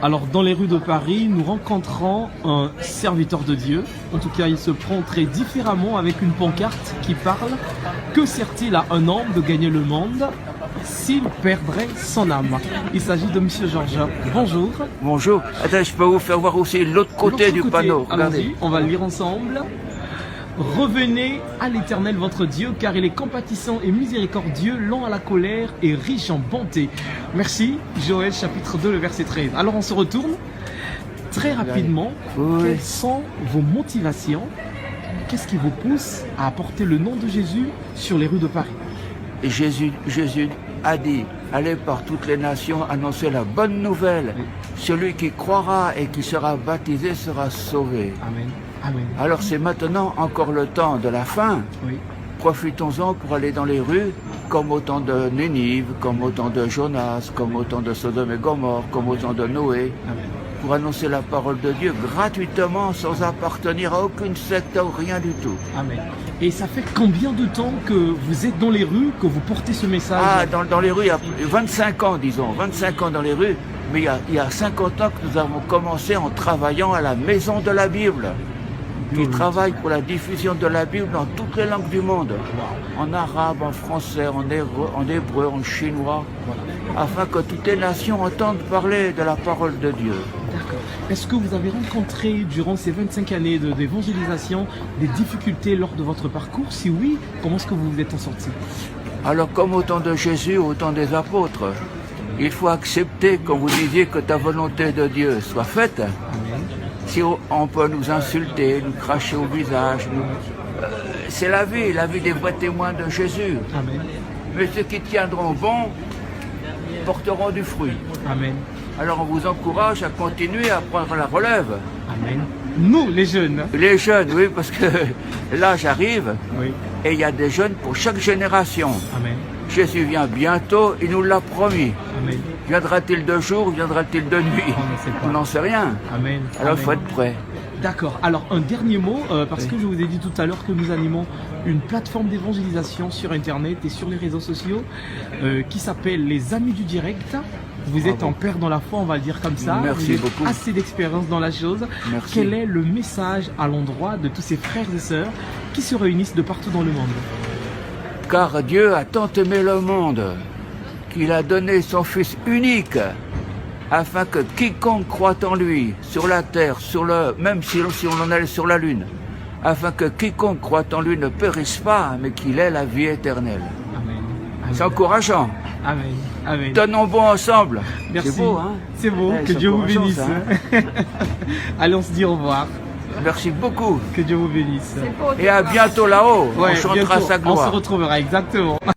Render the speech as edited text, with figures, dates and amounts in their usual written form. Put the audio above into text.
Alors, dans les rues de Paris, nous rencontrons un serviteur de Dieu. En tout cas, il se prend très différemment avec une pancarte qui parle. Que sert-il à un homme de gagner le monde s'il perdrait son âme? Il s'agit de Monsieur Georges. Bonjour. Bonjour. Attends, je peux vous faire voir aussi l'autre côté du panneau. Regardez. Allons-y, on va le lire ensemble. Revenez à l'Éternel votre Dieu, car il est compatissant et miséricordieux, lent à la colère et riche en bonté. Merci, Joël chapitre 2, le verset 13. Alors on se retourne très rapidement. Oui. Quelles sont vos motivations? Qu'est-ce qui vous pousse à apporter le nom de Jésus sur les rues de Paris? Et Jésus a dit, allez par toutes les nations annoncer la bonne nouvelle. Oui. Celui qui croira et qui sera baptisé sera sauvé. Amen. Amen. Alors c'est maintenant encore le temps de la fin. Oui. Profitons-en pour aller dans les rues, comme au temps de Nénive, comme au temps de Jonas, comme au temps de Sodome et Gomorrhe, comme au temps de Noé, Amen. pour annoncer la parole de Dieu gratuitement, sans appartenir à aucune secte ou rien du tout. Amen. Et ça fait combien de temps que vous êtes dans les rues, que vous portez ce message? Ah, dans les rues, il y a 25 ans, disons, 25 ans dans les rues, mais il y a 50 ans que nous avons commencé en travaillant à la Maison de la Bible, qui travaille pour la diffusion de la Bible dans toutes les langues du monde, en arabe, en français, en hébreu, en chinois, afin que toutes les nations entendent parler de la parole de Dieu. D'accord. Est-ce que vous avez rencontré durant ces 25 années d'évangélisation des difficultés lors de votre parcours? Si oui, comment est-ce que vous vous êtes en sorti? Alors comme au temps de Jésus, au temps des apôtres, il faut accepter, comme vous disiez, que ta volonté de Dieu soit faite. Amen. Si on peut nous insulter, nous cracher au visage, c'est la vie des vrais témoins de Jésus. Amen. Mais ceux qui tiendront bon porteront du fruit. Amen. Alors on vous encourage à continuer à prendre la relève. Amen. Nous, les jeunes. Les jeunes, oui, parce que l'âge arrive Oui. et il y a des jeunes pour chaque génération. Amen. Jésus vient bientôt, il nous l'a promis. Amen. Viendra-t-il de jour, viendra-t-il de nuit? On ne sait pas. On n'en sait rien. Amen. Alors il faut Amen. être prêt. D'accord. Alors, un dernier mot, parce Oui. que je vous ai dit tout à l'heure que nous animons une plateforme d'évangélisation sur Internet et sur les réseaux sociaux qui s'appelle Les Amis du Direct. Vous êtes Bravo. en père dans la foi, on va le dire comme ça. Merci vous avez beaucoup. assez d'expérience dans la chose. Merci. Quel est le message à l'endroit de tous ces frères et sœurs qui se réunissent de partout dans le monde? Car Dieu a tant aimé le monde qu'il a donné son Fils unique, afin que quiconque croit en lui, sur la terre, même si on en allait sur la lune, afin que quiconque croit en lui ne périsse pas, mais qu'il ait la vie éternelle. Amen. C'est encourageant. Amen. Amen. Tenons bon ensemble. Merci. C'est beau, hein? C'est beau. Ouais, Que c'est Dieu vous encourageant, bénisse. ça, Allez, on se dit au revoir. Merci beaucoup. Que Dieu vous bénisse. Et à bientôt là-haut. Ouais, On chantera bientôt, sa gloire. on se retrouvera exactement.